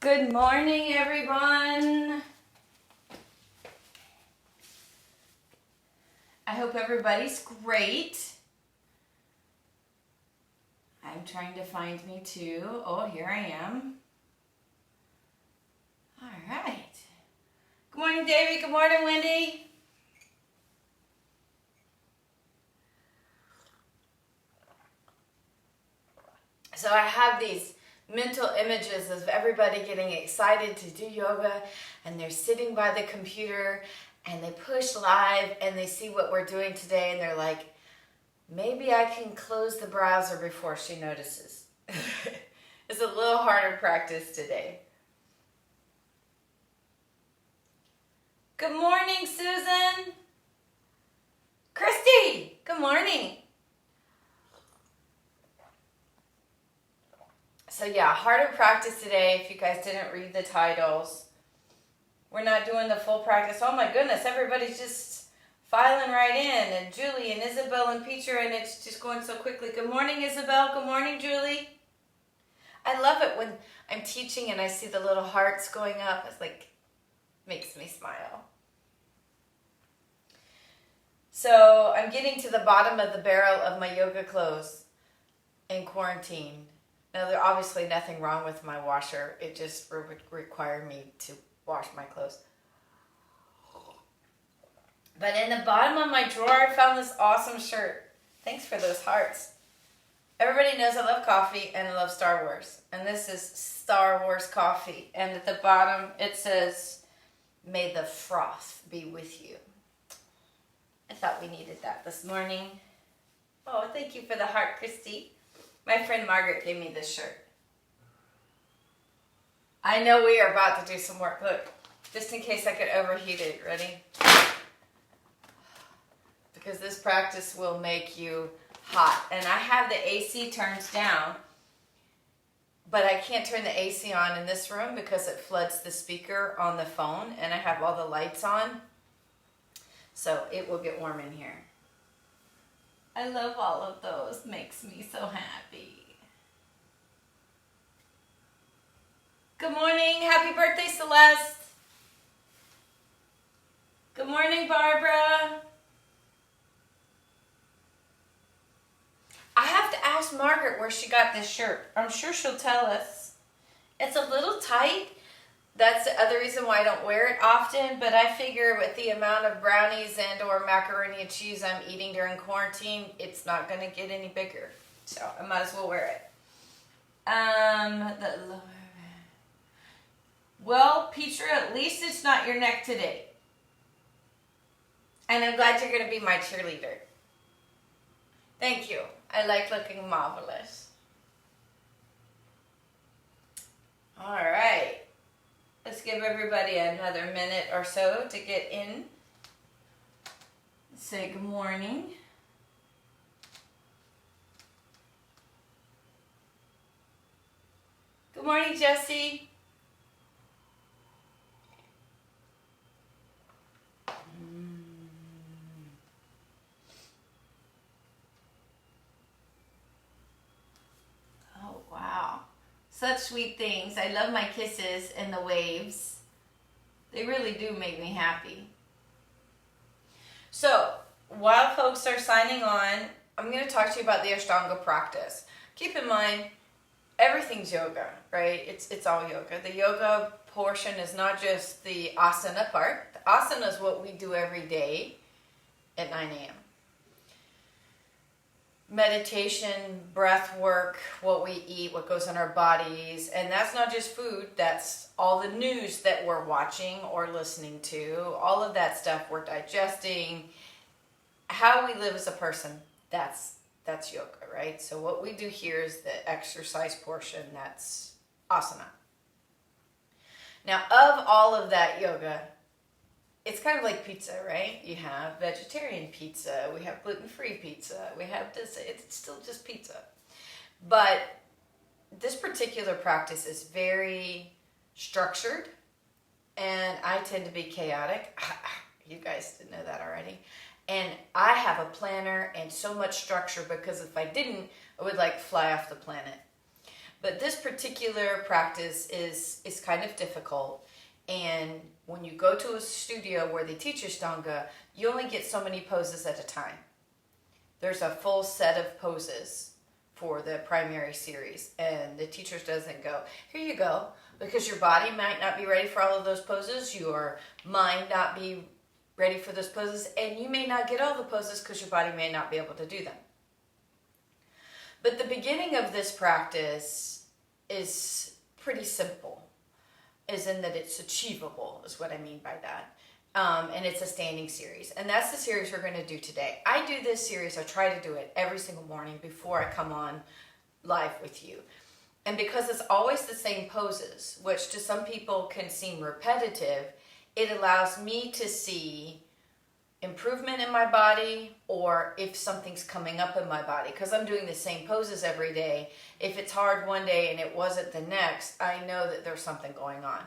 Good morning, everyone. I hope everybody's great. I'm trying to find me too. Oh, here I am. All right. Good morning, Davey. Good morning, Wendy. So I have these mental images of everybody getting excited to do yoga, and they're sitting by the computer and they push live and they see what we're doing today and they're like, maybe I can close the browser before she notices. It's a little harder practice today. Good morning, Susan. Christy, good morning. So yeah, harder practice today if you guys didn't read the titles. We're not doing the full practice. Oh my goodness, everybody's just filing right in. And Julie and Isabel and Peter, and it's just going so quickly. Good morning, Isabel. Good morning, Julie. I love it when I'm teaching and I see the little hearts going up. It's like, makes me smile. So I'm getting to the bottom of the barrel of my yoga clothes in quarantine. Now, there's obviously nothing wrong with my washer. It just would require me to wash my clothes. But in the bottom of my drawer, I found this awesome shirt. Thanks for those hearts. Everybody knows I love coffee and I love Star Wars. And this is Star Wars coffee. And at the bottom, it says, "May the froth be with you." I thought we needed that this morning. Oh, thank you for the heart, Christy. My friend Margaret gave me this shirt. I know we are about to do some work. Look, just in case I get overheated. Ready? Because this practice will make you hot. And I have the AC turned down, but I can't turn the AC on in this room because it floods the speaker on the phone, and I have all the lights on. So it will get warm in here. I love all of those. Makes me so happy. Good morning. Happy birthday, Celeste. Good morning, Barbara. I have to ask Margaret where she got this shirt. I'm sure she'll tell us. It's a little tight. That's the other reason why I don't wear it often, but I figure with the amount of brownies and or macaroni and cheese I'm eating during quarantine, it's not going to get any bigger. So I might as well wear it. Well, Peter, at least it's not your neck today. And I'm glad you're going to be my cheerleader. Thank you. I like looking marvelous. All right. Let's give everybody another minute or so to get in. Say good morning. Good morning, Jessie. Oh, wow. Such sweet things. I love my kisses and the waves. They really do make me happy. So, while folks are signing on, I'm going to talk to you about the Ashtanga practice. Keep in mind, everything's yoga, right? It's all yoga. The yoga portion is not just the asana part. The asana is what we do every day at 9 a.m. Meditation, breath work, what we eat, what goes in our bodies, and that's not just food, that's all the news that we're watching or listening to, all of that stuff we're digesting, how we live as a person, that's yoga, right? So what we do here is the exercise portion, that's asana. Now, of all of that yoga, it's kind of like pizza, right? You have vegetarian pizza, we have gluten-free pizza, we have this, it's still just pizza. But this particular practice is very structured, and I tend to be chaotic. You guys didn't know that already. And I have a planner and so much structure because if I didn't, I would like fly off the planet. But this particular practice is kind of difficult. And when you go to a studio where they teach Ashtanga, you only get so many poses at a time. There's a full set of poses for the primary series, and the teacher doesn't go, here you go, because your body might not be ready for all of those poses, your mind not be ready for those poses, and you may not get all the poses because your body may not be able to do them. But the beginning of this practice is pretty simple, as in that it's achievable, is what I mean by that. And it's a standing series. And that's the series we're going to do today. I do this series, I try to do it every single morning before I come on live with you. And because it's always the same poses, which to some people can seem repetitive, it allows me to see improvement in my body, or if something's coming up in my body, because I'm doing the same poses every day. If it's hard one day and it wasn't the next, I know that there's something going on.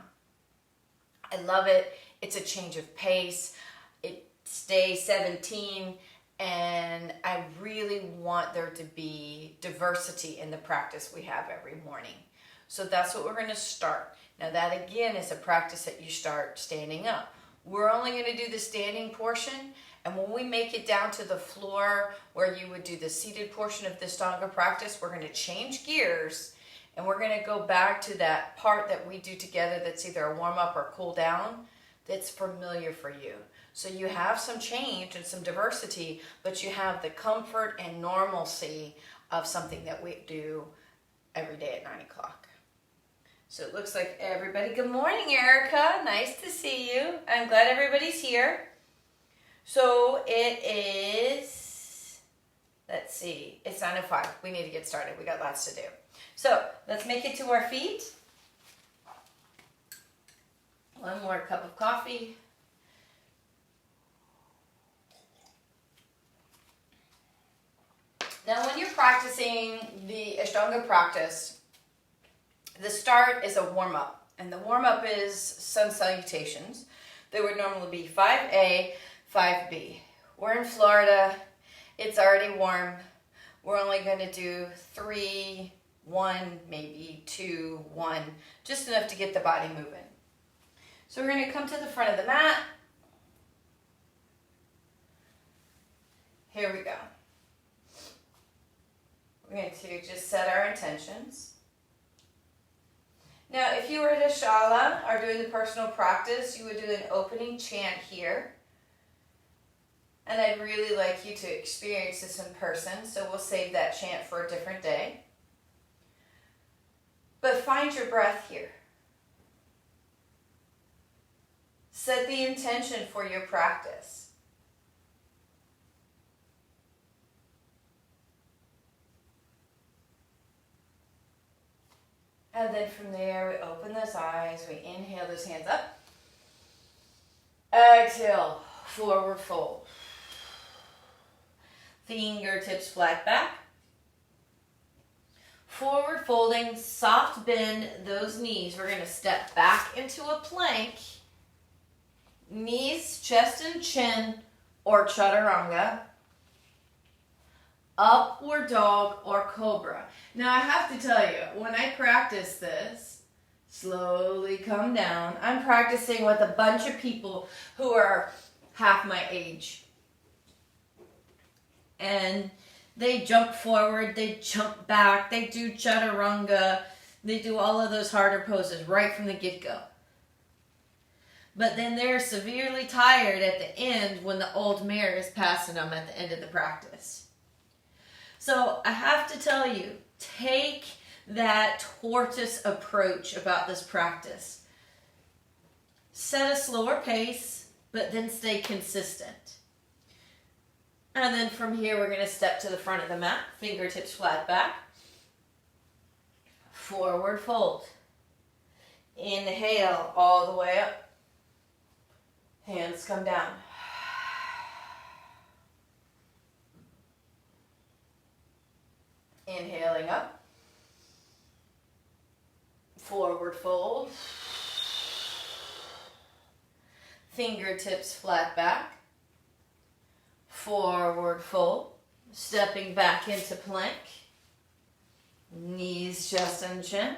I love it. It's a change of pace. It's day 17, and I really want there to be diversity in the practice we have every morning. So that's what we're going to start. Now that again is a practice that you start standing up. We're only going to do the standing portion, and when we make it down to the floor where you would do the seated portion of the Ashtanga practice, we're going to change gears, and we're going to go back to that part that we do together that's either a warm-up or cool down that's familiar for you. So you have some change and some diversity, but you have the comfort and normalcy of something that we do every day at 9 o'clock. So it looks like everybody, good morning, Erica. Nice to see you. I'm glad everybody's here. So it is, let's see, it's 9:05. We need to get started. We got lots to do. So let's make it to our feet. One more cup of coffee. Now when you're practicing the Ashtanga practice, the start is a warm-up, and the warm-up is sun salutations. They would normally be 5A, 5B. We're in Florida. It's already warm. We're only going to do 3, 1, maybe 2, 1, just enough to get the body moving. So we're going to come to the front of the mat. Here we go. We're going to just set our intentions. Now, if you were at a Shala or doing the personal practice, you would do an opening chant here. And I'd really like you to experience this in person, so we'll save that chant for a different day. But find your breath here. Set the intention for your practice. And then from there, we open those eyes, we inhale those hands up. Exhale, forward fold. Fingertips flat back. Forward folding, soft bend those knees. We're going to step back into a plank. Knees, chest and chin, or chaturanga. Upward dog or cobra. Now I have to tell you, when I practice this, slowly come down. I'm practicing with a bunch of people who are half my age. And they jump forward, they jump back, they do chaturanga, they do all of those harder poses right from the get-go. But then they're severely tired at the end when the old mare is passing them at the end of the practice. So I have to tell you, take that tortoise approach about this practice. Set a slower pace, but then stay consistent. And then from here, we're going to step to the front of the mat, fingertips flat back. Forward fold. Inhale all the way up. Hands come down. Inhaling up. Forward fold. Fingertips flat back. Forward fold. Stepping back into plank. Knees, chest, and chin.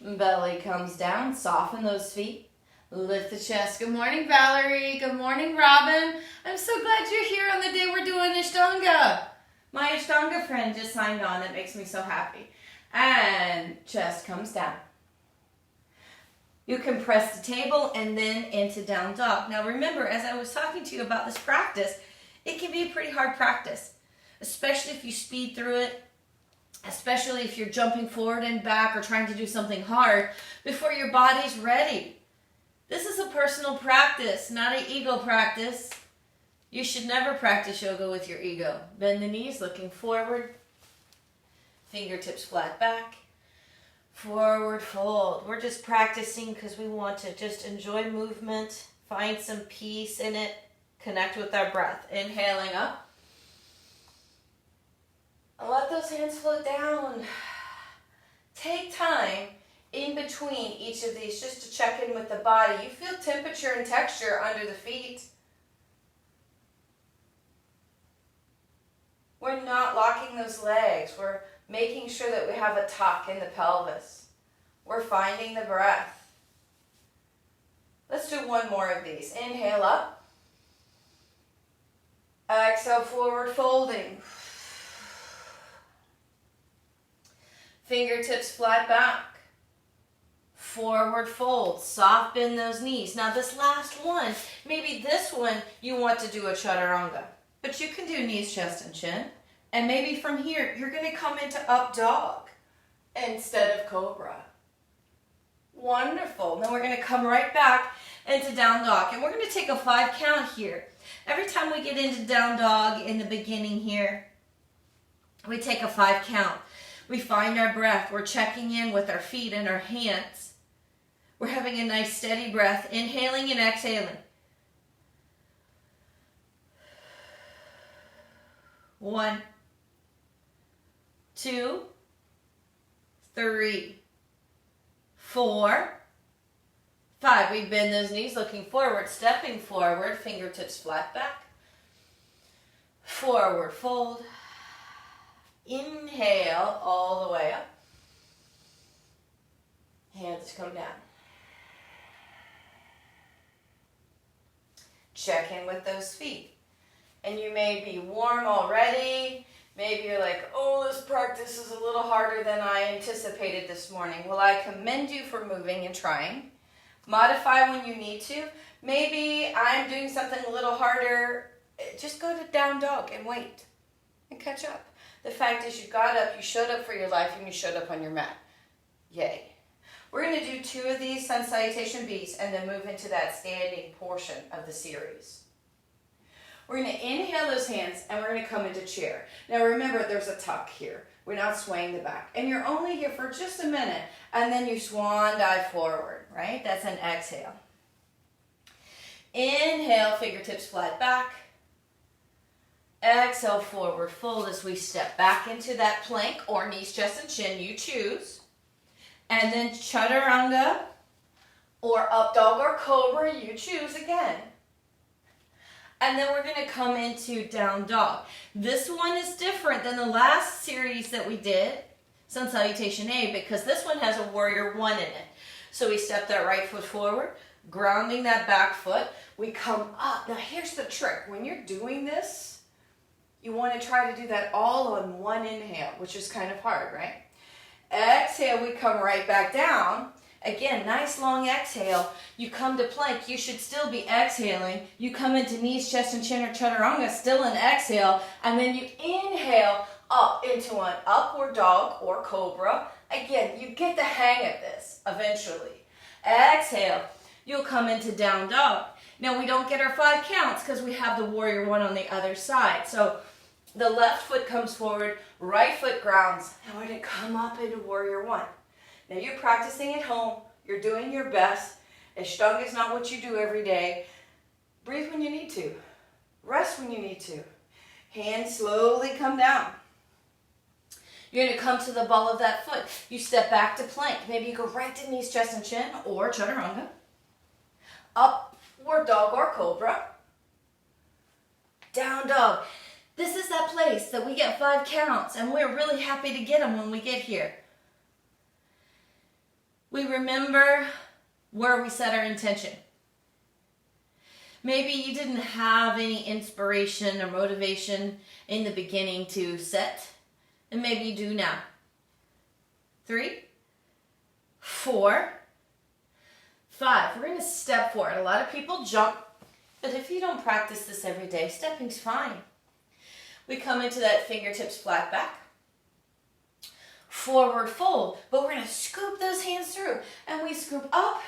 Belly comes down. Soften those feet. Lift the chest. Good morning, Valerie. Good morning, Robin. I'm so glad you're here on the day we're doing Ashtanga. My Ashtanga friend just signed on. It makes me so happy. And chest comes down. You can press the table and then into down dog. Now remember, as I was talking to you about this practice, it can be a pretty hard practice, especially if you speed through it, especially if you're jumping forward and back or trying to do something hard before your body's ready. This is a personal practice, not an ego practice. You should never practice yoga with your ego. Bend the knees, looking forward. Fingertips flat back. Forward fold. We're just practicing because we want to just enjoy movement, find some peace in it, connect with our breath. Inhaling up. Let those hands float down. Take time in between each of these just to check in with the body. You feel temperature and texture under the feet. We're not locking those legs. We're making sure that we have a tuck in the pelvis. We're finding the breath. Let's do one more of these. Inhale up. Exhale, forward folding. Fingertips flat back. Forward fold. Soft bend those knees. Now this last one, maybe this one you want to do a chaturanga. But you can do knees, chest, and chin. And maybe from here, you're going to come into up dog instead of cobra. Wonderful. Then we're going to come right back into down dog. And we're going to take a 5 count here. Every time we get into down dog in the beginning here, we take a 5 count. We find our breath. We're checking in with our feet and our hands. We're having a nice steady breath, inhaling and exhaling. 1, 2, 3, 4, 5. We bend those knees, looking forward, stepping forward, fingertips flat back. Forward fold. Inhale all the way up. Hands come down. Check in with those feet. And you may be warm already. Maybe you're like, oh, this practice is a little harder than I anticipated this morning. Well, I commend you for moving and trying. Modify when you need to. Maybe I'm doing something a little harder. Just go to down dog and wait and catch up. The fact is you got up, you showed up for your life, and you showed up on your mat. Yay. We're going to do 2 of these sun salutation beats and then move into that standing portion of the series. We're going to inhale those hands and we're going to come into chair. Now remember, there's a tuck here. We're not swaying the back. And you're only here for just a minute and then you swan dive forward, right? That's an exhale. Inhale, fingertips flat back. Exhale, forward fold as we step back into that plank or knees, chest, and chin, you choose. And then chaturanga or up dog or cobra, you choose again. And then we're going to come into down dog. This one is different than the last series that we did, sun salutation A, because this one has a warrior 1 in it. So we step that right foot forward, grounding that back foot. We come up. Now here's the trick. When you're doing this, you want to try to do that all on one inhale, which is kind of hard, right? Exhale, we come right back down. Again, nice long exhale. You come to plank, you should still be exhaling. You come into knees, chest, and chin or chaturanga, still an exhale. And then you inhale up into an upward dog or cobra. Again, you get the hang of this eventually. Exhale, you'll come into down dog. Now we don't get our 5 counts because we have the warrior 1 on the other side. So the left foot comes forward, right foot grounds, and we're going to come up into warrior 1. Now you're practicing at home, you're doing your best. Ashtanga is not what you do every day. Breathe when you need to. Rest when you need to. Hands slowly come down. You're going to come to the ball of that foot. You step back to plank. Maybe you go right to knees, chest, and chin or chaturanga. Upward dog or cobra. Down dog. This is that place that we get 5 counts, and we're really happy to get them when we get here. We remember where we set our intention. Maybe you didn't have any inspiration or motivation in the beginning to set, and maybe you do now. 3, 4, 5. We're going to step forward. A lot of people jump, but if you don't practice this every day, stepping's fine. We come into that fingertips flat back. Forward fold, but we're going to scoop those hands through, and we scoop up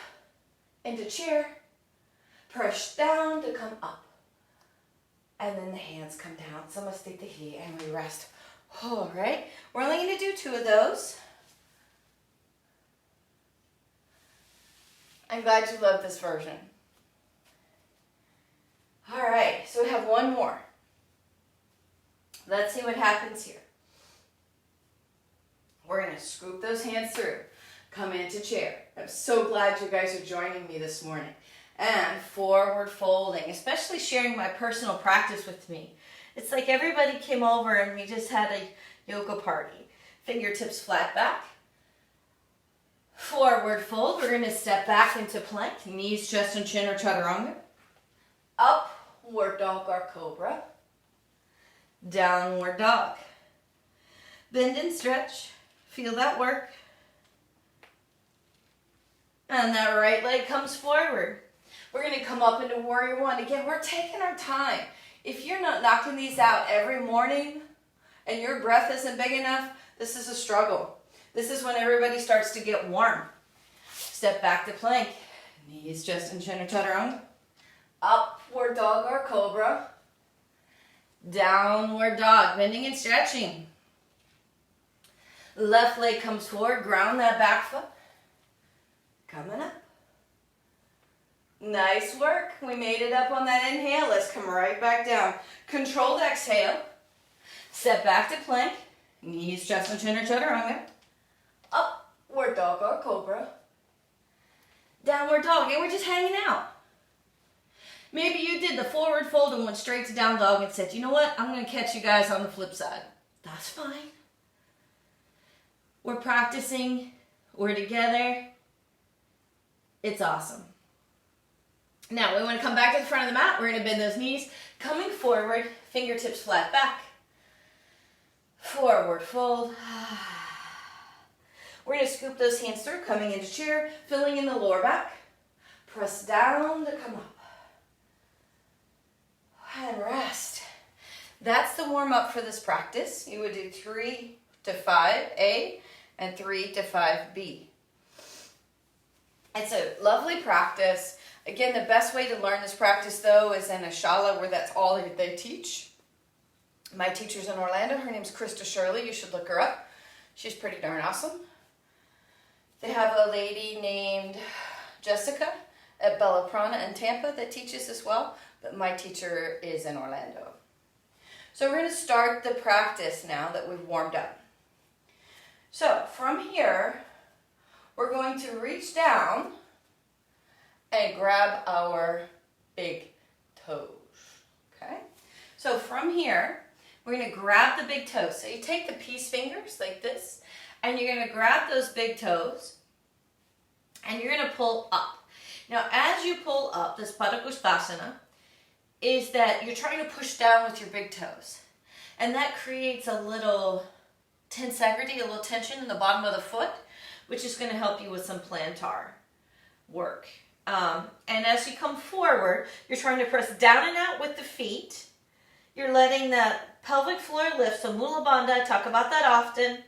into chair, press down to come up, and then the hands come down, samastitihi, and we rest. All right, we're only going to do 2 of those. I'm glad you love this version. All right, so we have one more. Let's see what happens here. We're going to scoop those hands through. Come into chair. I'm so glad you guys are joining me this morning. And forward folding, especially sharing my personal practice with me. It's like everybody came over and we just had a yoga party. Fingertips flat back. Forward fold. We're going to step back into plank. Knees, chest, and chin or chaturanga. Upward dog or cobra. Downward dog. Bend and stretch. Feel that work. And that right leg comes forward. We're going to come up into warrior 1. Again, we're taking our time. If you're not knocking these out every morning and your breath isn't big enough, this is a struggle. This is when everybody starts to get warm. Step back to plank. Knees, chest, and chin or chaturanga. Upward dog or cobra. Downward dog. Bending and stretching. Left leg comes forward. Ground that back foot. Coming up. Nice work. We made it up on that inhale. Let's come right back down. Controlled exhale. Step back to plank. Knees, chest, and chin or chaturanga. Upward dog or cobra. Downward dog. And we're just hanging out. Maybe you did the forward fold and went straight to down dog and said, you know what? I'm going to catch you guys on the flip side. That's fine. We're practicing. We're together. It's awesome. Now, we want to come back to the front of the mat. We're going to bend those knees. Coming forward, fingertips flat back. Forward fold. We're going to scoop those hands through, coming into chair, filling in the lower back. Press down to come up. And rest. That's the warm-up for this practice. You would do 3 to 5A and 3 to 5B. It's a lovely practice. Again, the best way to learn this practice, though, is in a Shala where that's all they teach. My teacher's in Orlando. Her name's Krista Shirley. You should look her up. She's pretty darn awesome. They have a lady named Jessica at Bella Prana in Tampa that teaches as well, but my teacher is in Orlando. So we're going to start the practice now that we've warmed up. So from here, we're going to reach down and grab our big toes, okay? So from here, we're going to grab the big toes. So you take the peace fingers like this, and you're going to grab those big toes, and you're going to pull up. Now, as you pull up, this Padangusthasana is that you're trying to push down with your big toes, and that creates a little tensegrity, a little tension in the bottom of the foot, which is going to help you with some plantar work. And as you come forward, you're trying to press down and out with the feet. You're letting that pelvic floor lift. So Mula Bandha, I talk about that often.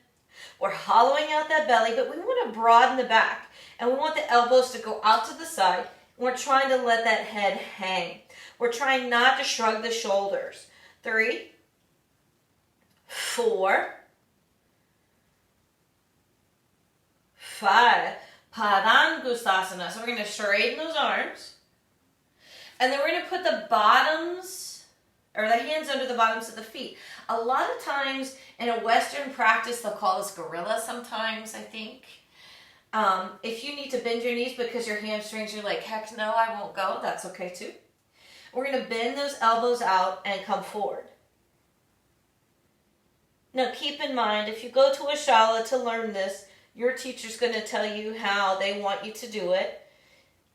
We're hollowing out that belly, but we want to broaden the back. And we want the elbows to go out to the side. We're trying to let that head hang. We're trying not to shrug the shoulders. 3, 4, 5. Padangusthasana. So we're going to straighten those arms. And then we're going to put the bottoms, or the hands under the bottoms of the feet. A lot of times in a Western practice, they'll call this gorilla sometimes, I think. If you need to bend your knees because your hamstrings are like, heck no, I won't go, that's okay too. We're going to bend those elbows out and come forward. Now keep in mind, if you go to a Shala to learn this, your teacher's going to tell you how they want you to do it.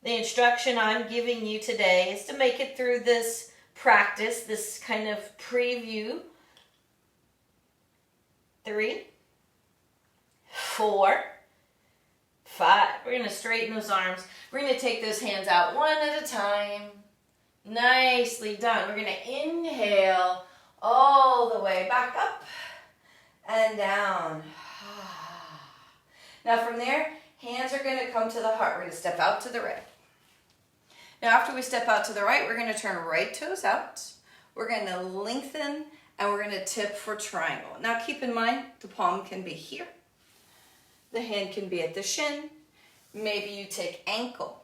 The instruction I'm giving you today is to make it through this practice, this kind of preview. 3, 4, 5. We're going to straighten those arms. We're going to take those hands out one at a time. Nicely done. We're going to inhale all the way back up and down. Now from there, hands are going to come to the heart. We're going to step out to the right. Now after we step out to the right, we're going to turn right toes out. We're going to lengthen and we're going to tip for triangle. Now keep in mind, the palm can be here. The hand can be at the shin. Maybe you take ankle.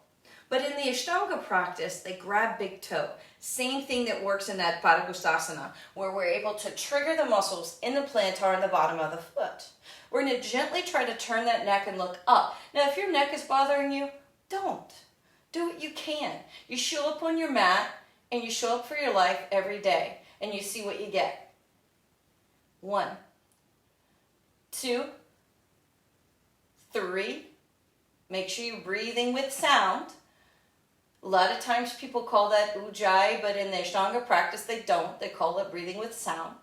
But in the Ashtanga practice, they grab big toe. Same thing that works in that Padangusthasana, where we're able to trigger the muscles in the plantar and the bottom of the foot. We're going to gently try to turn that neck and look up. Now, if your neck is bothering you, don't. Do what you can. You show up on your mat, and you show up for your life every day, and you see what you get. 1, 2, 3. Make sure you're breathing with sound. A lot of times people call that ujjayi, but in the Ashtanga practice they don't. They call it breathing with sound.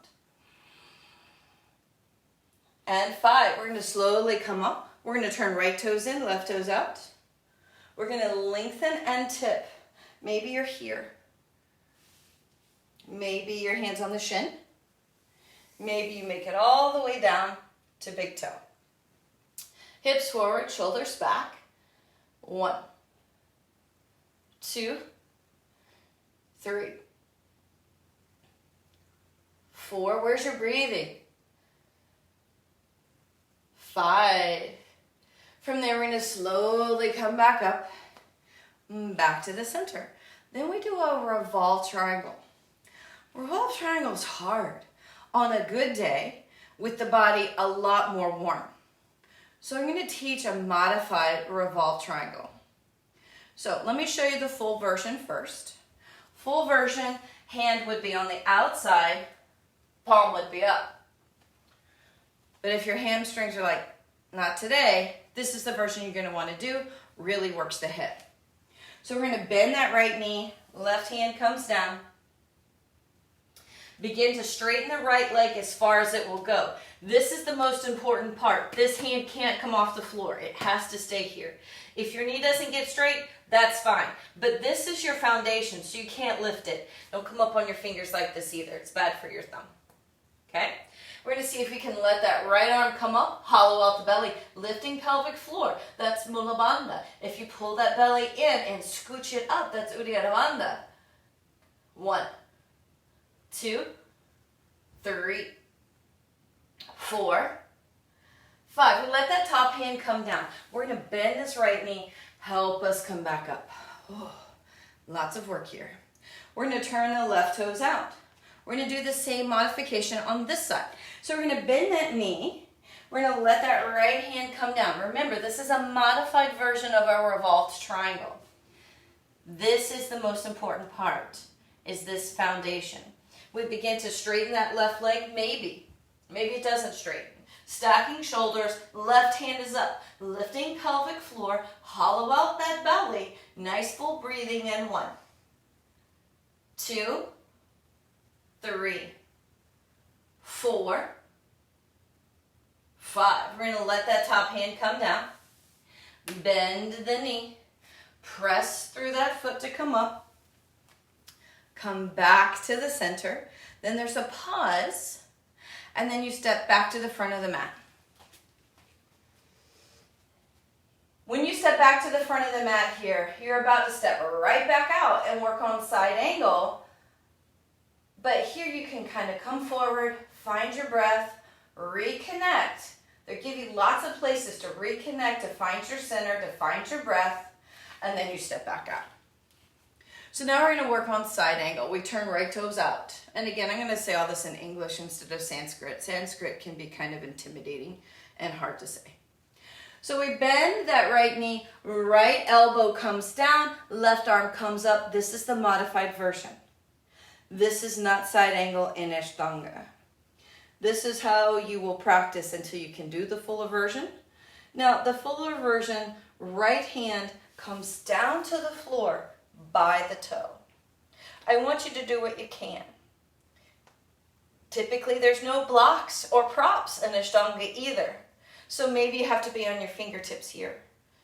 And 5, we're going to slowly come up. We're going to turn right toes in, left toes out. We're going to lengthen and tip. Maybe you're here. Maybe your hand's on the shin. Maybe you make it all the way down to big toe. Hips forward, shoulders back. 1, 2, 3, 4. Where's your breathing? 5. From there, we're going to slowly come back up, back to the center. Then we do a revolve triangle. Revolve triangle is hard on a good day with the body a lot more warm. So I'm going to teach a modified revolve triangle. So let me show you the full version first. Full version, hand would be on the outside, palm would be up. But if your hamstrings are like, not today, this is the version you're going to want to do. Really works the hip. So we're going to bend that right knee, left hand comes down. Begin to straighten the right leg as far as it will go. This is the most important part. This hand can't come off the floor. It has to stay here. If your knee doesn't get straight, that's fine. But this is your foundation, so you can't lift it. Don't come up on your fingers like this either. It's bad for your thumb. Okay? We're going to see if we can let that right arm come up, hollow out the belly, lifting pelvic floor. That's Mula Bandha. If you pull that belly in and scooch it up, that's Uddiyana Bandha. 1, 2, 3, 4, 5. We let that top hand come down. We're going to bend this right knee, help us come back up. Oh, lots of work here. We're going to turn the left toes out. We're going to do the same modification on this side. So we're going to bend that knee. We're going to let that right hand come down. Remember, this is a modified version of our revolved triangle. This is the most important part, is this foundation. We begin to straighten that left leg, maybe it doesn't straighten. Stacking shoulders, left hand is up, lifting pelvic floor, hollow out that belly, nice full breathing in 1, 2, 3, 4, 5. We're going to let that top hand come down, bend the knee, press through that foot to come up, come back to the center, then there's a pause, and then you step back to the front of the mat. When you step back to the front of the mat here, you're about to step right back out and work on side angle. But here you can kind of come forward, find your breath, reconnect. They give you lots of places to reconnect, to find your center, to find your breath, and then you step back out. So now we're going to work on side angle. We turn right toes out. And again, I'm going to say all this in English instead of Sanskrit. Sanskrit can be kind of intimidating and hard to say. So we bend that right knee, right elbow comes down, left arm comes up. This is the modified version. This is not side angle in Ashtanga. This is how you will practice until you can do the fuller version. Now, the fuller version, right hand comes down to the floor by the toe. I want you to do what you can. Typically, there's no blocks or props in Ashtanga either. So maybe you have to be on your fingertips here.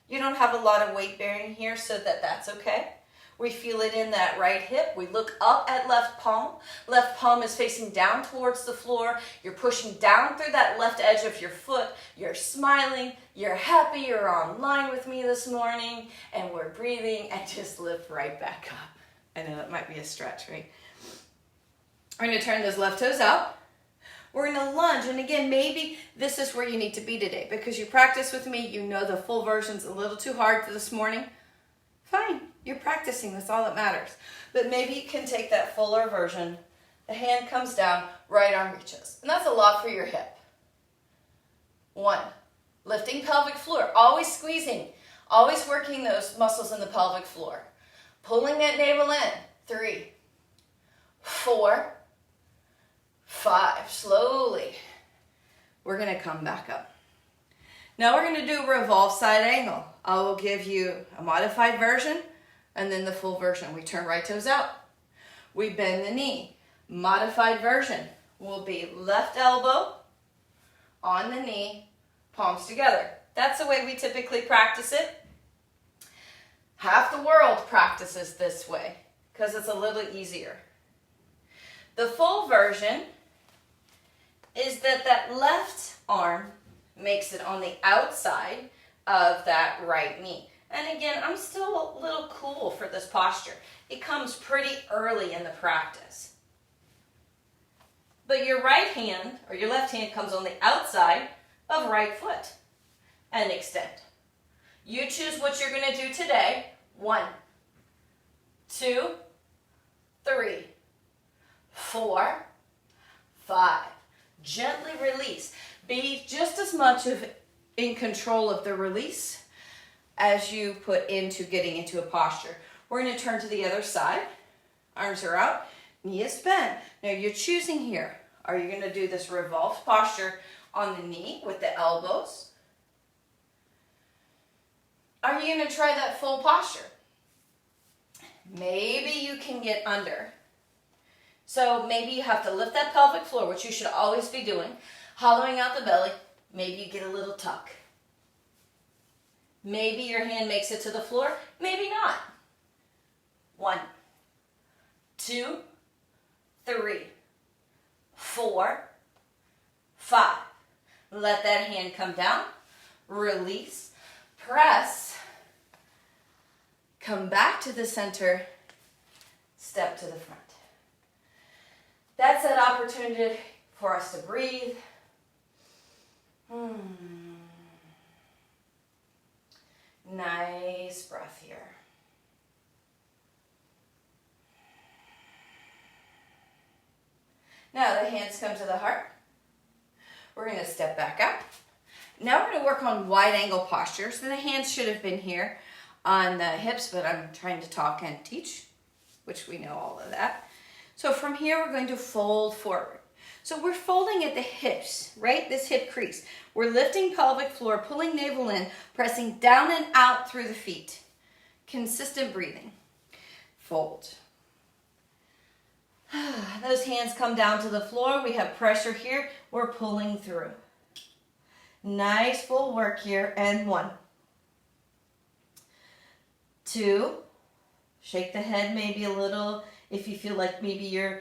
You don't have a lot of weight bearing here, so that's okay. We feel it in that right hip. We look up at left palm. Left palm is facing down towards the floor. You're pushing down through that left edge of your foot. You're smiling. You're happy. You're online with me this morning. And we're breathing and just lift right back up. I know that might be a stretch, right? We're going to turn those left toes out. We're going to lunge. And again, maybe this is where you need to be today. Because you practice with me, you know the full version's a little too hard this morning. Fine. You're practicing. That's all that matters. But maybe you can take that fuller version. The hand comes down, right arm reaches. And that's a lot for your hip. 1. Lifting pelvic floor. Always squeezing. Always working those muscles in the pelvic floor. Pulling that navel in. 3, 4, 5. Slowly. We're going to come back up. Now we're going to do revolve side angle. I will give you a modified version and then the full version. We turn right toes out. We bend the knee. Modified version will be left elbow on the knee, palms together. That's the way we typically practice it. Half the world practices this way because it's a little easier. The full version is that left arm makes it on the outside of that right knee. And again, I'm still a little cool for this posture. It comes pretty early in the practice. But your right hand, or your left hand, comes on the outside of right foot and extend. You choose what you're going to do today. 1, 2, 3, 4, 5. Gently release. Be just as much in control of the release as you put into getting into a posture. We're going to turn to the other side. Arms are out. Knee is bent. Now you're choosing here. Are you going to do this revolved posture on the knee with the elbows? Are you going to try that full posture? Maybe you can get under. So maybe you have to lift that pelvic floor, which you should always be doing. Hollowing out the belly. Maybe you get a little tuck. Maybe your hand makes it to the floor. Maybe not. 1, 2, 3, 4, 5. Let that hand come down. Release. Press. Come back to the center. Step to the front. That's that opportunity for us to breathe. Nice breath here. Now the hands come to the heart. We're going to step back up. Now we're going to work on wide angle posture. So the hands should have been here on the hips, but I'm trying to talk and teach, which we know all of that. So from here, we're going to fold forward. So we're folding at the hips, right? This hip crease. We're lifting pelvic floor, pulling navel in, pressing down and out through the feet. Consistent breathing. Fold. Those hands come down to the floor. We have pressure here. We're pulling through. Nice full work here. And 1, 2. Shake the head maybe a little if you feel like maybe you're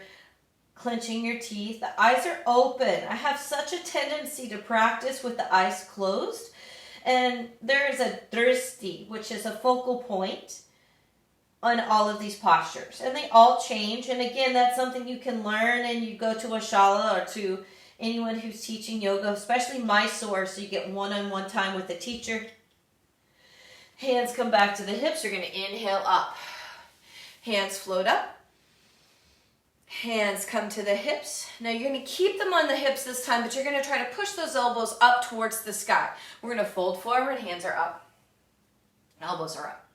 clenching your teeth. The eyes are open. I have such a tendency to practice with the eyes closed. And there is a drishti, which is a focal point on all of these postures. And they all change. And again, that's something you can learn, and you go to a Shala or to anyone who's teaching yoga, especially Mysore, so you get one-on-one time with the teacher. Hands come back to the hips. You're going to inhale up. Hands float up. Hands come to the hips. Now you're going to keep them on the hips this time, but you're going to try to push those elbows up towards the sky. We're going to fold forward. Hands are up. Elbows are up.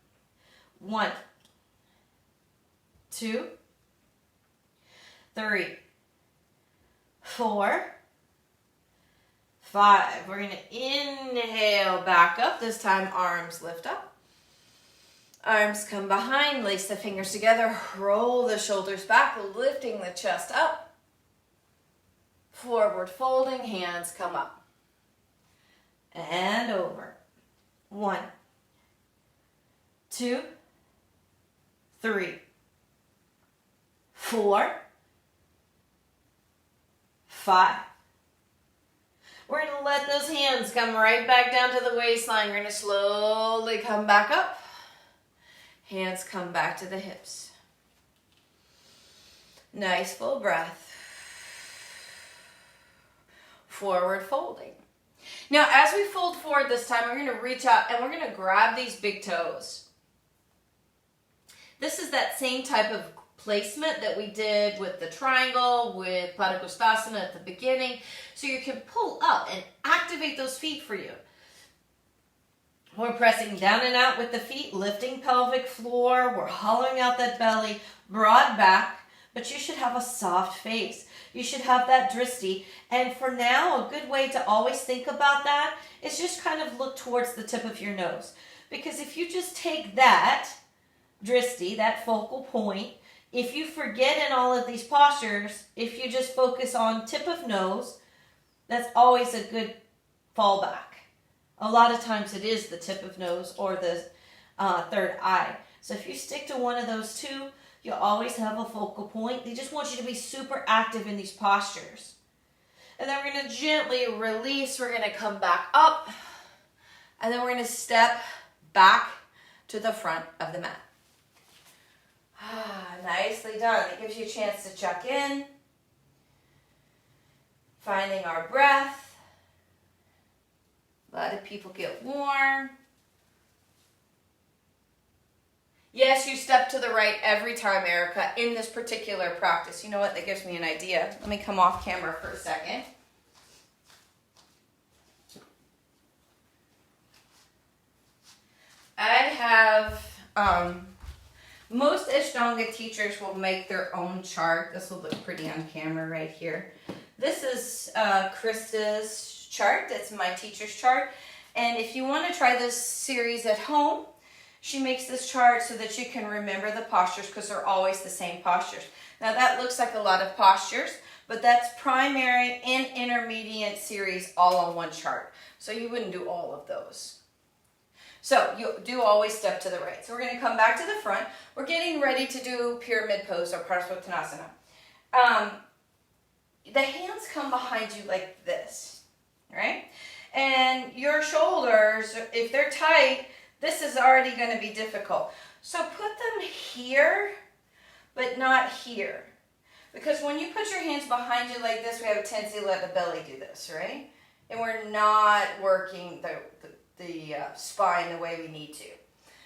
1, 2, 3, 4, 5. We're going to inhale back up. This time arms lift up. Arms come behind, lace the fingers together, roll the shoulders back, lifting the chest up. Forward folding, hands come up. And over. 1, 2, 3, 4, 5. We're going to let those hands come right back down to the waistline. We're going to slowly come back up. Hands come back to the hips. Nice full breath. Forward folding. Now, as we fold forward this time, we're going to reach out and we're going to grab these big toes. This is that same type of placement that we did with the triangle, with Padangusthasana at the beginning. So you can pull up and activate those feet for you. We're pressing down and out with the feet, lifting pelvic floor. We're hollowing out that belly, broad back, but you should have a soft face. You should have that dristi. And for now, a good way to always think about that is just kind of look towards the tip of your nose. Because if you just take that dristi, that focal point, if you forget in all of these postures, if you just focus on tip of nose, that's always a good fallback. A lot of times it is the tip of nose or the third eye. So if you stick to one of those two, you'll always have a focal point. They just want you to be super active in these postures. And then we're going to gently release. We're going to come back up. And then we're going to step back to the front of the mat. Nicely done. It gives you a chance to check in. Finding our breath. A lot of people get warm. Yes, you step to the right every time, Erica, in this particular practice. You know what? That gives me an idea. Let me come off camera for a second. I have, most Ashtanga teachers will make their own chart. This will look pretty on camera right here. This is Krista's chart. That's my teacher's chart. And if you want to try this series at home, she makes this chart so that you can remember the postures because they're always the same postures. Now that looks like a lot of postures, but that's primary and intermediate series all on one chart. So you wouldn't do all of those. So you do always step to the right. So we're going to come back to the front. We're getting ready to do pyramid pose or Parsvottanasana. The hands come behind you like this, right? And your shoulders, if they're tight, this is already going to be difficult. So put them here, but not here. Because when you put your hands behind you like this, we have a tendency to let the belly do this, right? And we're not working the spine the way we need to.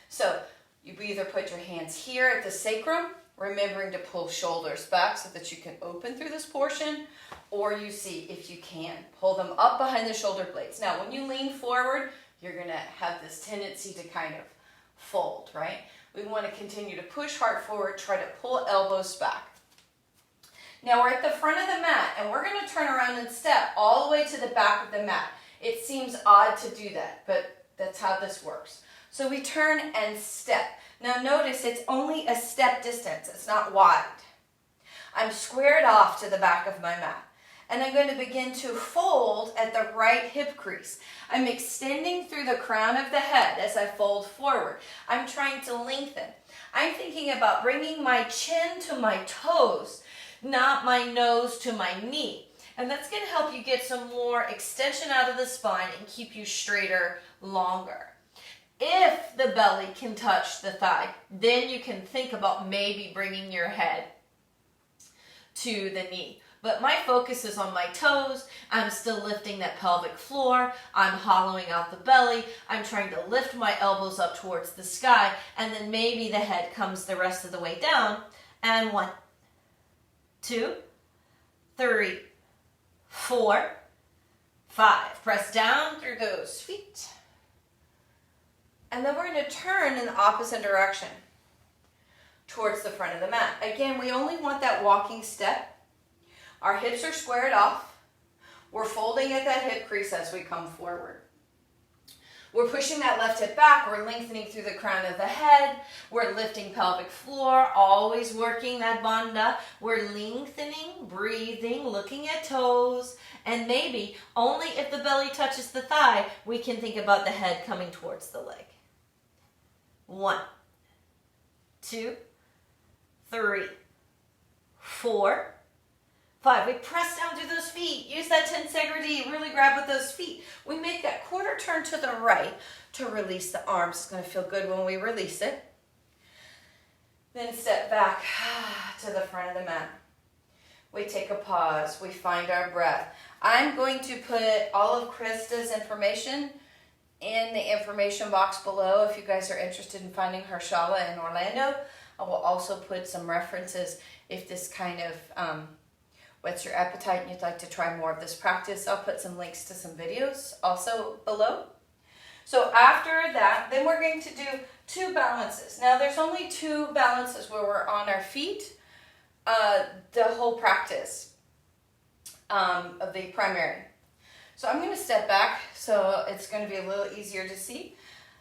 So you either put your hands here at the sacrum, remembering to pull shoulders back so that you can open through this portion, or you see, if you can, pull them up behind the shoulder blades. Now, when you lean forward, you're going to have this tendency to kind of fold, right? We want to continue to push heart forward, try to pull elbows back. Now, we're at the front of the mat, and we're going to turn around and step all the way to the back of the mat. It seems odd to do that, but that's how this works. So we turn and step. Now notice it's only a step distance. It's not wide. I'm squared off to the back of my mat. And I'm going to begin to fold at the right hip crease. I'm extending through the crown of the head as I fold forward. I'm trying to lengthen. I'm thinking about bringing my chin to my toes, not my nose to my knee. And that's going to help you get some more extension out of the spine and keep you straighter longer. If the belly can touch the thigh, then you can think about maybe bringing your head to the knee. But my focus is on my toes. I'm still lifting that pelvic floor. I'm hollowing out the belly. I'm trying to lift my elbows up towards the sky. And then maybe the head comes the rest of the way down. And 1, 2, 3, 4, 5. Press down through those feet. And then we're going to turn in the opposite direction towards the front of the mat. Again, we only want that walking step. Our hips are squared off. We're folding at that hip crease as we come forward. We're pushing that left hip back. We're lengthening through the crown of the head. We're lifting pelvic floor, always working that bandha. We're lengthening, breathing, looking at toes. And maybe only if the belly touches the thigh, we can think about the head coming towards the leg. 1, 2, 3, 4, 5. We press down through those feet. Use that tensegrity. Really grab with those feet. We make that quarter turn to the right to release the arms. It's going to feel good when we release it. Then step back to the front of the mat. We take a pause. We find our breath. I'm going to put all of Krista's information in the information box below if you guys are interested in finding her Shala in Orlando. I will also put some references if this kind of whets your appetite and you'd like to try more of this practice. I'll put some links to some videos also below. So after that, then we're going to do 2 balances. Now there's only 2 balances where we're on our feet the whole practice of the primary. So I'm going to step back so it's going to be a little easier to see.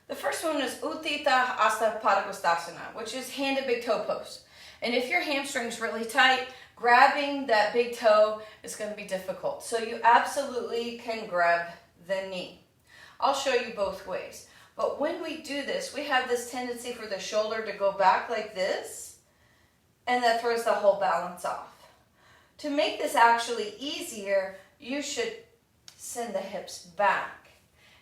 The first one is Utthita Hasta Padangusthasana, which is hand to big toe pose. And if your hamstring's really tight, grabbing that big toe is going to be difficult. So you absolutely can grab the knee. I'll show you both ways. But when we do this, we have this tendency for the shoulder to go back like this, and that throws the whole balance off. To make this actually easier, you should send the hips back.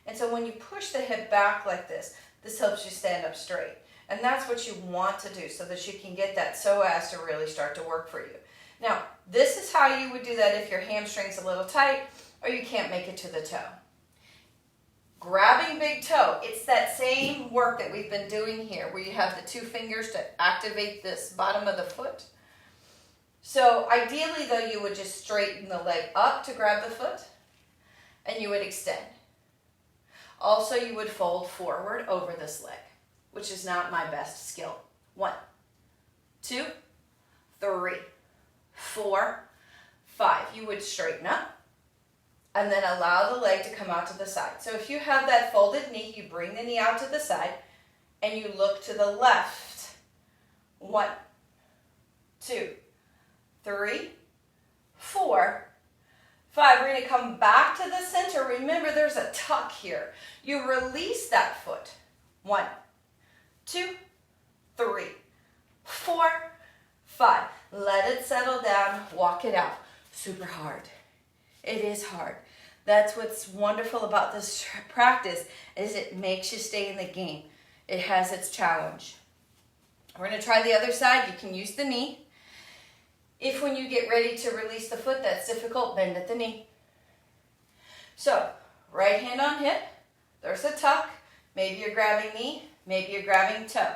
And so when you push the hip back like this helps you stand up straight. And that's what you want to do so that you can get that psoas to really start to work for you. Now, this is how you would do that if your hamstring's a little tight or you can't make it to the toe. Grabbing big toe, it's that same work that we've been doing here where you have the 2 fingers to activate this bottom of the foot. So ideally though, you would just straighten the leg up to grab the foot and you would extend. Also, you would fold forward over this leg, which is not my best skill. 1, 2, 3, 4, 5. You would straighten up and then allow the leg to come out to the side. So if you have that folded knee, you bring the knee out to the side and you look to the left. 1, 2, 3, 4, 5. We're going to come back to the center. Remember, there's a tuck here. You release that foot. 1, 2, 3, 4, 5. Let it settle down. Walk it out. Super hard. It is hard. That's what's wonderful about this practice is it makes you stay in the game. It has its challenge. We're going to try the other side. You can use the knee. If when you get ready to release the foot that's difficult, bend at the knee. So, right hand on hip. There's a tuck. Maybe you're grabbing knee. Maybe you're grabbing toe.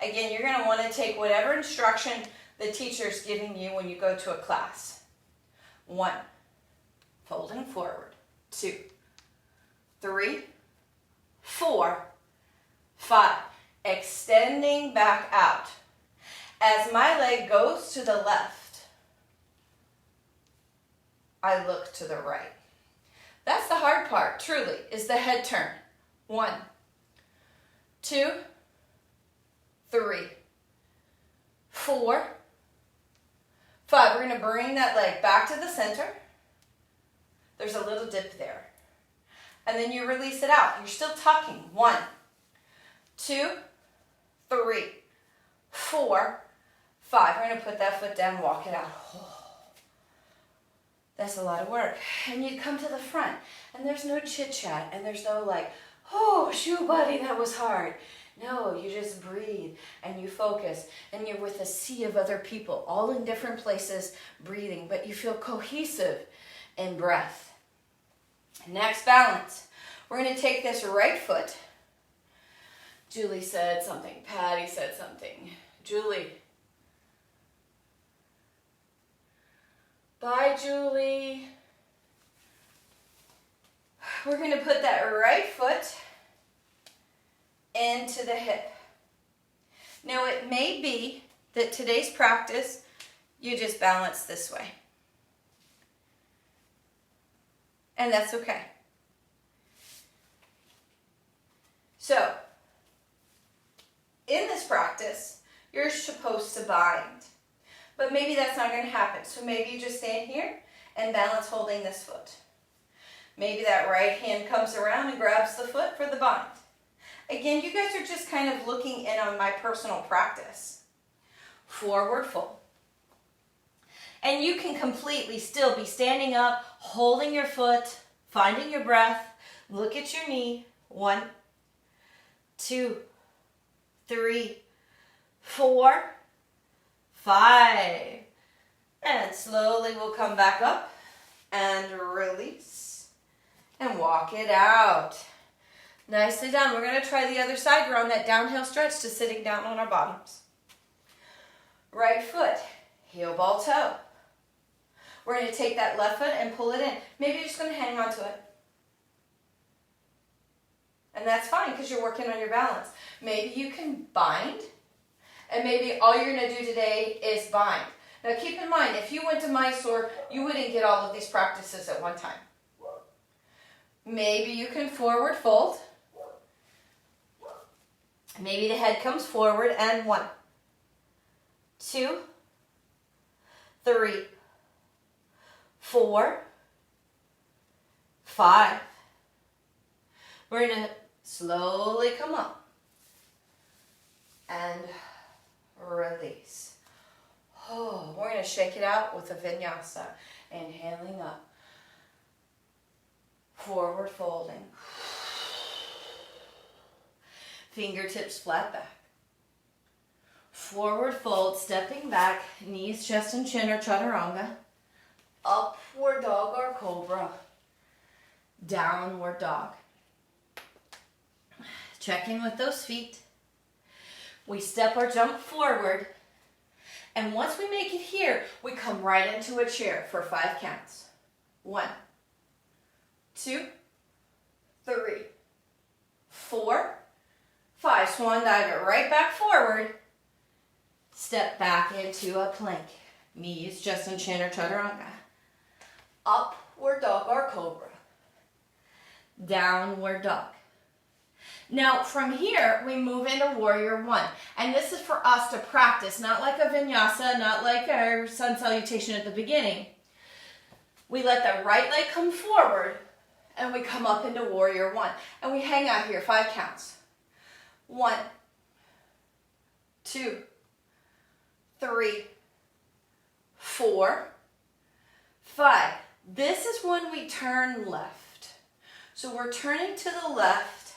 Again, you're going to want to take whatever instruction the teacher's giving you when you go to a class. 1, folding forward. 2, 3, 4, 5. Extending back out. As my leg goes to the left, I look to the right. That's the hard part, truly, is the head turn. 1, 2, 3, 4, 5. We're going to bring that leg back to the center. There's a little dip there. And then you release it out. You're still tucking. 1, 2, 3, 4, 5. We're going to put that foot down, walk it out. That's a lot of work. And you come to the front, and there's no chit-chat, and there's no like, oh, shoo, buddy, that was hard. No, you just breathe, and you focus, and you're with a sea of other people, all in different places, breathing, but you feel cohesive in breath. Next, balance. We're going to take this right foot. Julie said something. Patty said something. Julie. Bye, Julie. We're going to put that right foot into the hip. Now, it may be that today's practice, you just balance this way. And that's okay. So, in this practice, you're supposed to bind. But maybe that's not going to happen. So maybe you just stand here and balance holding this foot. Maybe that right hand comes around and grabs the foot for the bind. Again, you guys are just kind of looking in on my personal practice. Forward fold. And you can completely still be standing up, holding your foot, finding your breath. Look at your knee. 1, 2, 3, 4, 5. And slowly we'll come back up and release and walk it out. Nicely done. We're going to try the other side. We're on that downhill stretch to sitting down on our bottoms. Right foot, heel ball toe. We're going to take that left foot and pull it in. Maybe you're just going to hang on to it. And that's fine because you're working on your balance. Maybe you can bind, and maybe all you're going to do today is bind. Now keep in mind, if you went to Mysore, you wouldn't get all of these practices at one time. Maybe you can forward fold. Maybe the head comes forward and 1, 2, 3, 4, 5. We're going to slowly come up and release. Oh, we're going to shake it out with a vinyasa. Inhaling up. Forward folding. Fingertips flat back. Forward fold, stepping back, knees, chest, and chin or chaturanga. Upward dog or cobra. Downward dog. Check in with those feet. We step or jump forward. And once we make it here, we come right into a chair for 5 counts. 1, 2, 3, 4, 5. Swan dive it right back forward. Step back into a plank. Knees, chest, and chin or chaturanga. Upward dog or cobra. Downward dog. Now from here, we move into warrior 1. And this is for us to practice, not like a vinyasa, not like our sun salutation at the beginning. We let the right leg come forward and we come up into warrior 1. And we hang out here, 5 counts. 1, 2, 3, 4, 5. This is when we turn left. So we're turning to the left.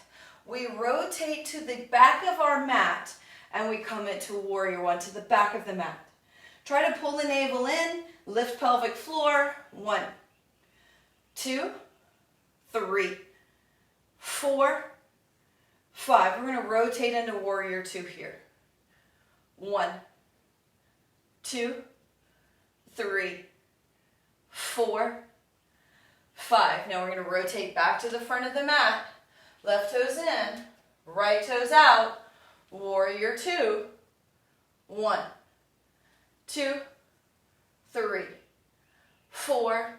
We rotate to the back of our mat and we come into warrior 1 to the back of the mat. Try to pull the navel in, lift pelvic floor. 1, 2, 3, 4, 5. We're going to rotate into warrior 2 here. 1, 2, 3, 4, 5. Now we're going to rotate back to the front of the mat. Left toes in, right toes out. Warrior 2. 1, 2, 3, 4,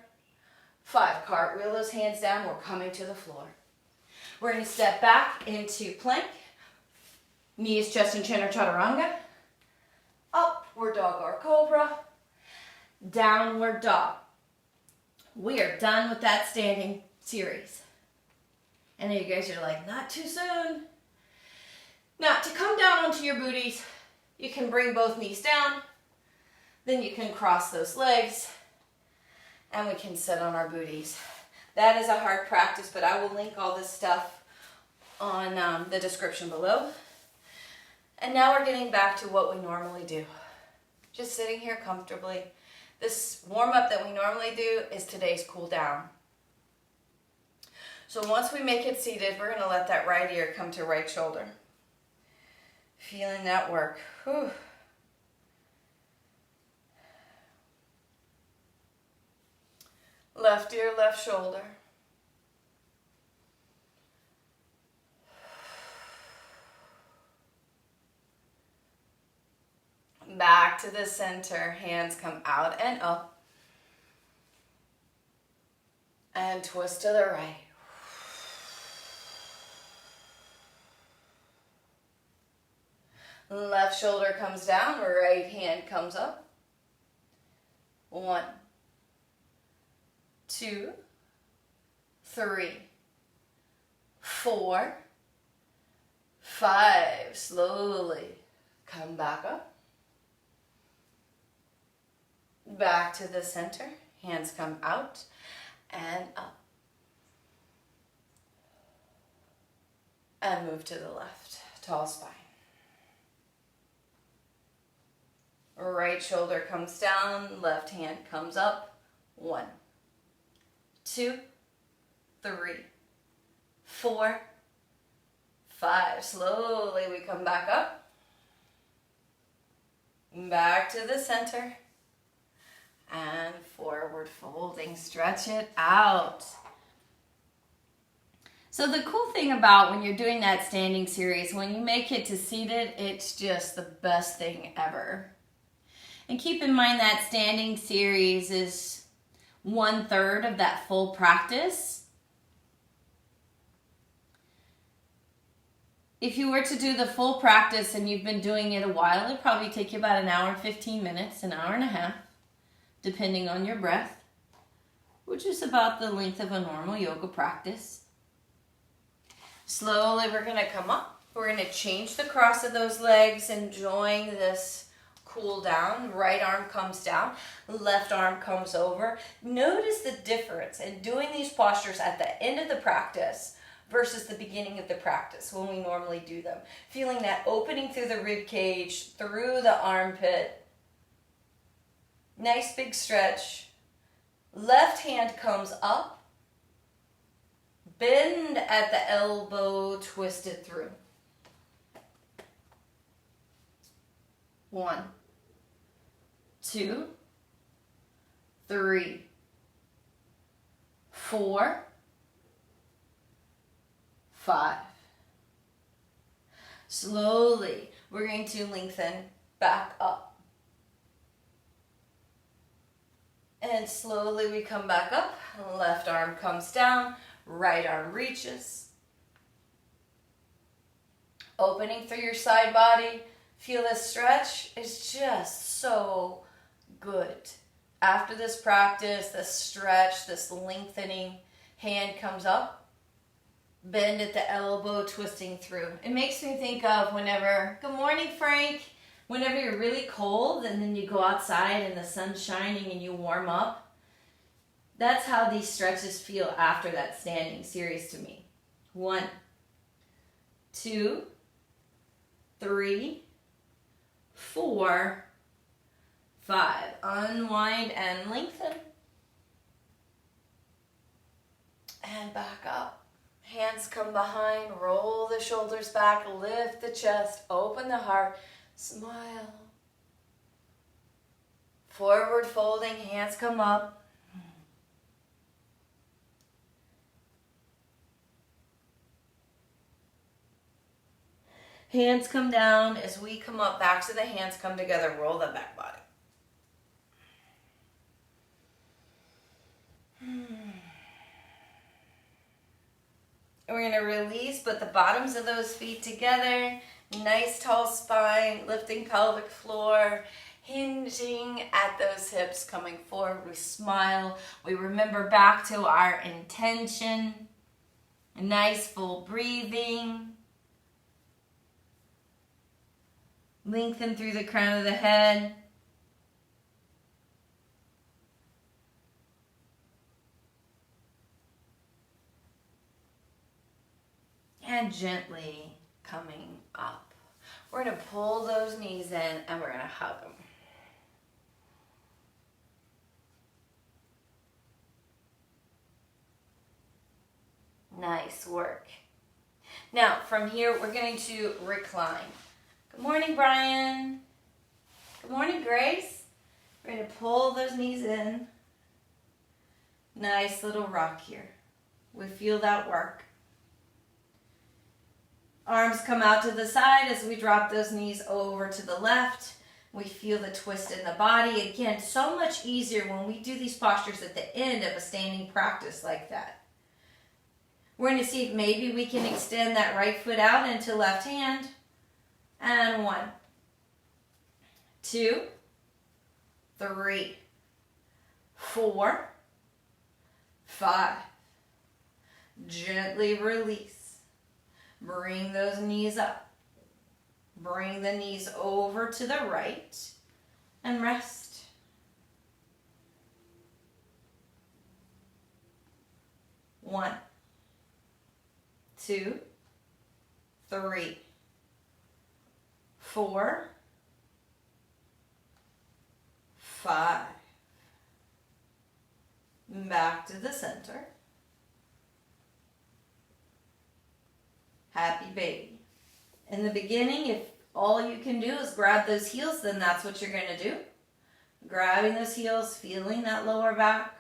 5. Cartwheel those hands down. We're coming to the floor. We're going to step back into plank. Knees, chest, and chin or chaturanga. Upward dog or cobra. Downward dog. We are done with that standing series. And then you guys are like, not too soon. Now, to come down onto your booties, you can bring both knees down. Then you can cross those legs. And we can sit on our booties. That is a hard practice, but I will link all this stuff on the description below. And now we're getting back to what we normally do. Just sitting here comfortably. This warm-up that we normally do is today's cool down. So once we make it seated, we're going to let that right ear come to right shoulder. Feeling that work. Whew. Left ear, left shoulder. Back to the center. Hands come out and up. And twist to the right. Left shoulder comes down, right hand comes up. 1, 2, 3, 4, 5. Slowly come back up. Back to the center. Hands come out and up. And move to the left. Tall spine. Right shoulder comes down, left hand comes up. 1, 2, 3, 4, 5. Slowly we come back up. Back to the center. And forward folding. Stretch it out. So the cool thing about when you're doing that standing series, when you make it to seated, it's just the best thing ever. And keep in mind that standing series is 1/3 of that full practice. If you were to do the full practice and you've been doing it a while, it'd probably take you about 1 hour and 15 minutes, 1.5 hours, depending on your breath, which is about the length of a normal yoga practice. Slowly we're going to come up. We're going to change the cross of those legs, enjoying this cool down. Right arm comes down, left arm comes over. Notice the difference in doing these postures at the end of the practice versus the beginning of the practice when we normally do them. Feeling that opening through the rib cage, through the armpit. Nice big stretch. Left hand comes up. Bend at the elbow, twist it through. 1, 2, 3, 4, 5. Slowly, we're going to lengthen back up. And slowly we come back up. Left arm comes down, right arm reaches. Opening through your side body. Feel this stretch is just so good. After this practice, this stretch, this lengthening, hand comes up, bend at the elbow, twisting through. It makes me think of whenever, good morning, Frank, whenever you're really cold and then you go outside and the sun's shining and you warm up. That's how these stretches feel after that standing series to me. 1, 2, 3, 4, 5. Unwind and lengthen. And back up. Hands come behind. Roll the shoulders back. Lift the chest. Open the heart. Smile. Forward folding. Hands come up. Hands come down. As we come up, backs of the hands come together. Roll the back body. We're going to release, put the bottoms of those feet together. Nice tall spine, lifting pelvic floor, hinging at those hips, coming forward. We smile. We remember back to our intention. A nice full breathing. Lengthen through the crown of the head. And gently coming up. We're going to pull those knees in and we're going to hug them. Nice work. Now, from here, we're going to recline. Good morning, Brian. Good morning, Grace. We're going to pull those knees in. Nice little rock here. We feel that work. Arms come out to the side as we drop those knees over to the left. We feel the twist in the body. Again, so much easier when we do these postures at the end of a standing practice like that. We're going to see if maybe we can extend that right foot out into left hand. And 1, 2, 3, 4, 5. Gently release. Bring those knees up. Bring the knees over to the right and rest. 1, 2, 3, 4, 5. Back to the center. Happy baby. In the beginning, if all you can do is grab those heels, then that's what you're going to do. Grabbing those heels, feeling that lower back.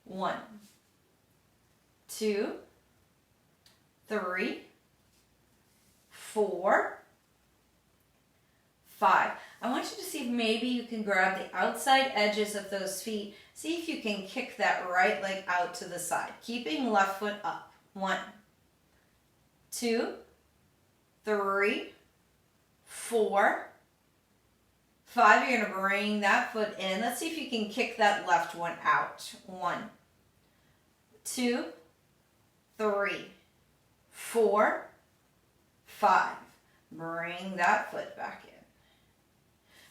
1, 2, 3, 4, 5. I want you to see if maybe you can grab the outside edges of those feet. See if you can kick that right leg out to the side, keeping left foot up. 1, 2, 3, 4, 5. You're going to bring that foot in. Let's see if you can kick that left one out. 1, 2, 3, 4, 5. Bring that foot back in.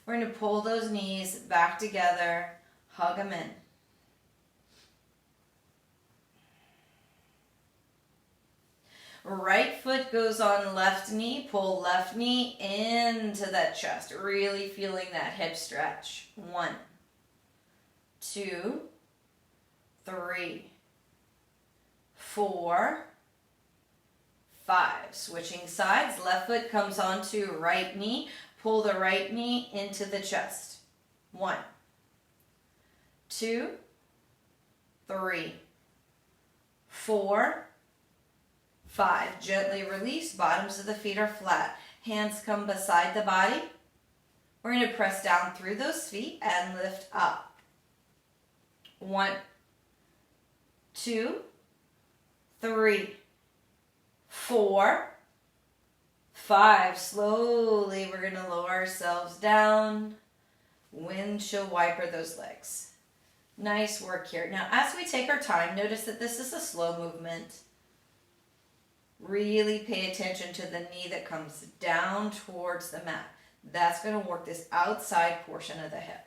We're going to pull those knees back together. Hug them in. Right foot goes on left knee. Pull left knee into that chest. Really feeling that hip stretch. 1, 2, 3, 4, 5. Switching sides. Left foot comes onto right knee. Pull the right knee into the chest. 1, 2, 3, 4, 5. Gently release. Bottoms of the feet are flat. Hands come beside the body. We're going to press down through those feet and lift up. 1, 2, 3, 4, 5. Slowly we're going to lower ourselves down. Windshield wiper those legs. Nice work here. Now as we take our time, notice that this is a slow movement. Really pay attention to the knee that comes down towards the mat. That's going to work this outside portion of the hip.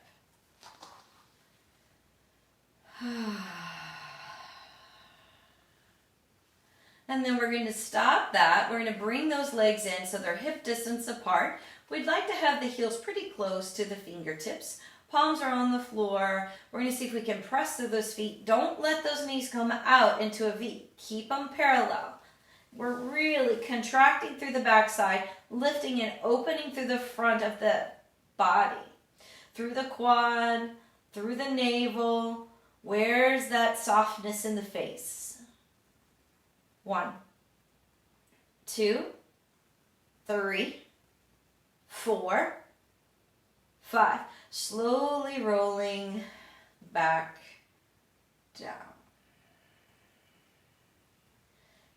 And then we're going to stop that. We're going to bring those legs in so they're hip distance apart. We'd like to have the heels pretty close to the fingertips. Palms are on the floor. We're going to see if we can press through those feet. Don't let those knees come out into a V. Keep them parallel. We're really contracting through the backside, lifting and opening through the front of the body. Through the quad, through the navel. Where's that softness in the face? 1, 2, 3, 4, 5. Slowly rolling back down.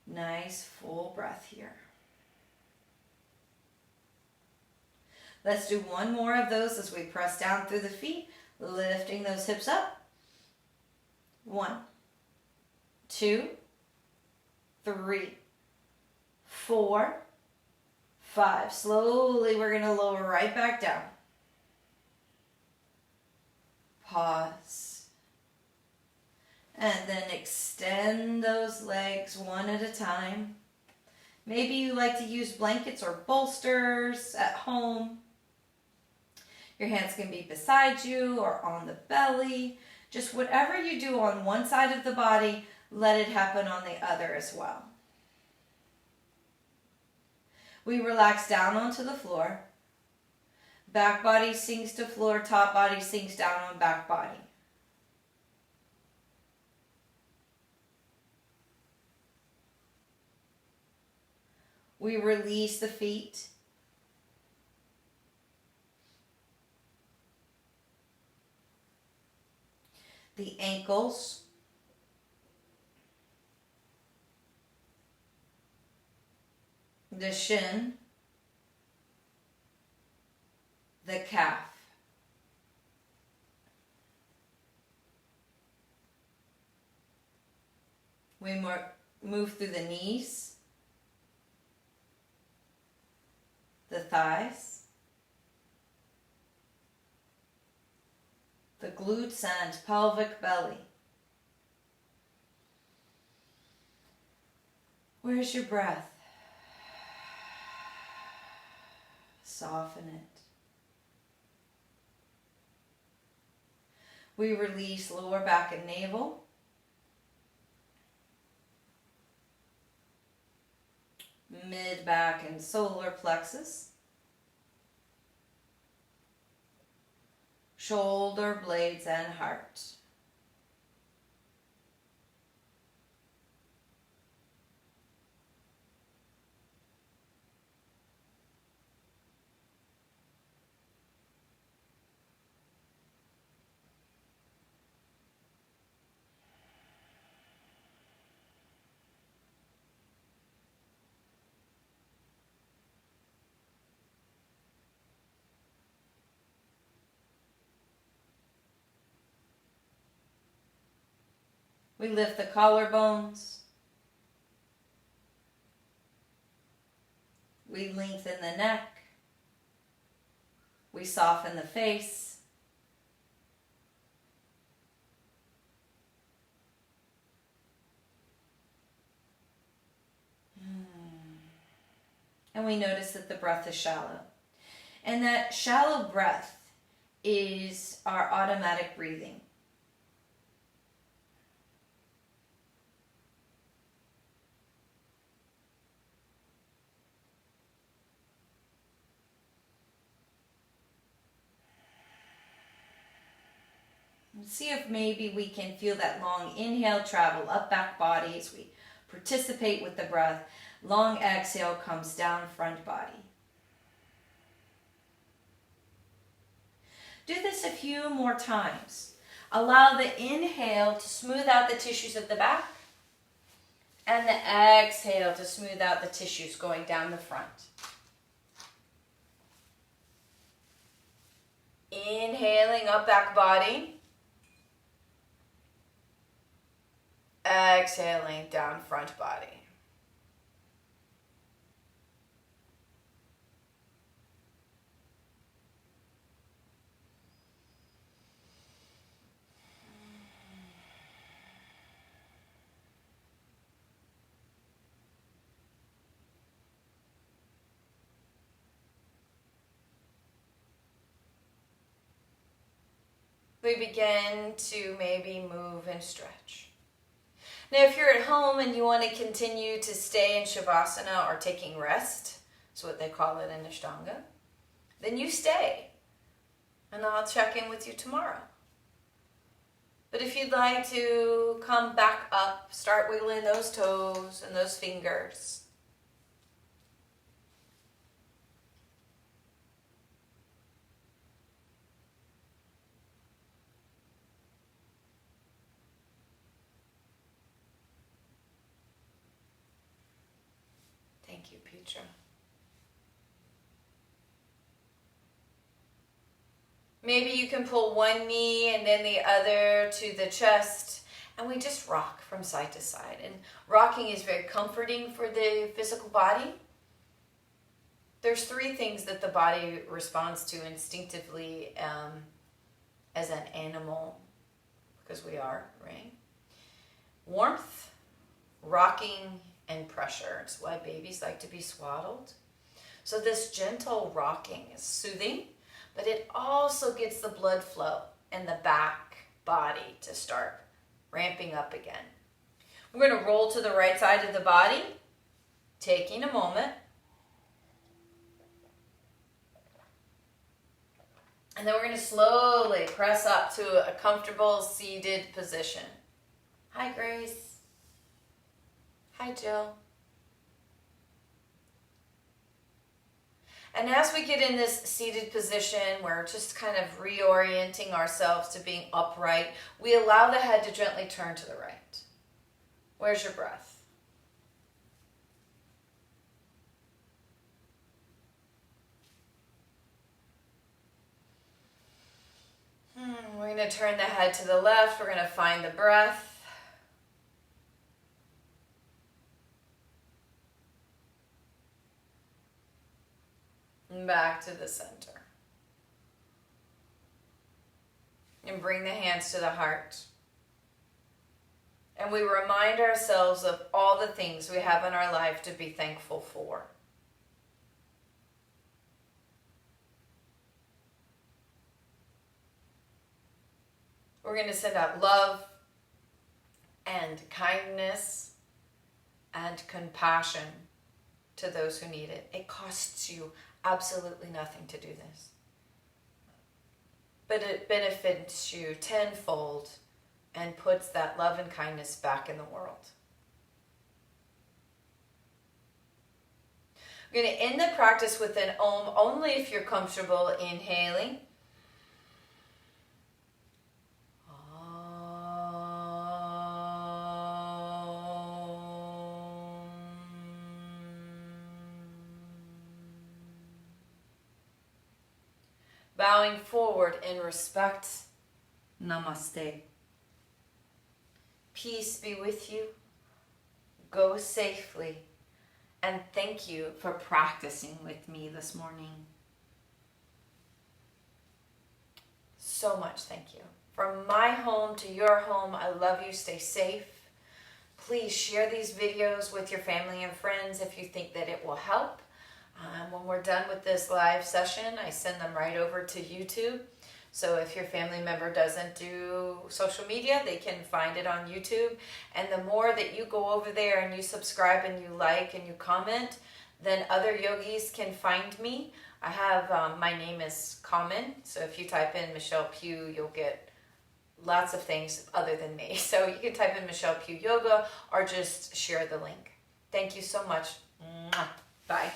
Nice full breath here. Let's do one more of those as we press down through the feet, lifting those hips up. 1, 2, 3, 4, 5. Slowly we're going to lower right back down. Pause. And then extend those legs one at a time. Maybe you like to use blankets or bolsters at home. Your hands can be beside you or on the belly. Just whatever you do on one side of the body, let it happen on the other as well. We relax down onto the floor. Back body sinks to floor, top body sinks down on back body. We release the feet. the ankles, the shin, the calf. We move through the knees, the thighs, the glutes and pelvic belly. Where's your breath? Soften it. We release lower back and navel. Mid back and solar plexus. Shoulder blades and heart. We lift the collarbones. We lengthen the neck. We soften the face. And we notice that the breath is shallow. And that shallow breath is our automatic breathing. See if maybe we can feel that long inhale travel up back body as we participate with the breath. Long exhale comes down front body. Do this a few more times. Allow the inhale to smooth out the tissues at the back and the exhale to smooth out the tissues going down the front. Inhaling up back body. Exhaling down front body. We begin to maybe move and stretch. Now, if you're at home and you want to continue to stay in Shavasana or taking rest, that's what they call it in Ashtanga, then you stay. And I'll check in with you tomorrow. But if you'd like to come back up, start wiggling those toes and those fingers. Thank you, Petra. Maybe you can pull one knee and then the other to the chest, and we just rock from side to side. And rocking is very comforting for the physical body. There's three things that the body responds to instinctively as an animal, because we are, right? Warmth, rocking, and pressure. It's why babies like to be swaddled. So this gentle rocking is soothing, but it also gets the blood flow in the back body to start ramping up again. We're going to roll to the right side of the body, taking a moment. And then we're going to slowly press up to a comfortable seated position. Hi, Grace. Hi, Jill. And as we get in this seated position, we're just kind of reorienting ourselves to being upright. We allow the head to gently turn to the right. Where's your breath? We're going to turn the head to the left. We're going to find the breath. And back to the center. And bring the hands to the heart. And we remind ourselves of all the things we have in our life to be thankful for. We're going to send out love and kindness and compassion to those who need it. It costs you absolutely nothing to do this. But it benefits you tenfold and puts that love and kindness back in the world. We're going to end the practice with an Om, only if you're comfortable inhaling. Bowing forward in respect. Namaste. Peace be with you. Go safely. And thank you for practicing with me this morning. So much thank you. From my home to your home, I love you. Stay safe. Please share these videos with your family and friends if you think that it will help. When we're done with this live session, I send them right over to YouTube. So if your family member doesn't do social media, they can find it on YouTube. And the more that you go over there and you subscribe and you like and you comment, then other yogis can find me. I have, my name is common. So if you type in Michelle Pugh, you'll get lots of things other than me. So you can type in Michelle Pugh Yoga or just share the link. Thank you so much. Bye.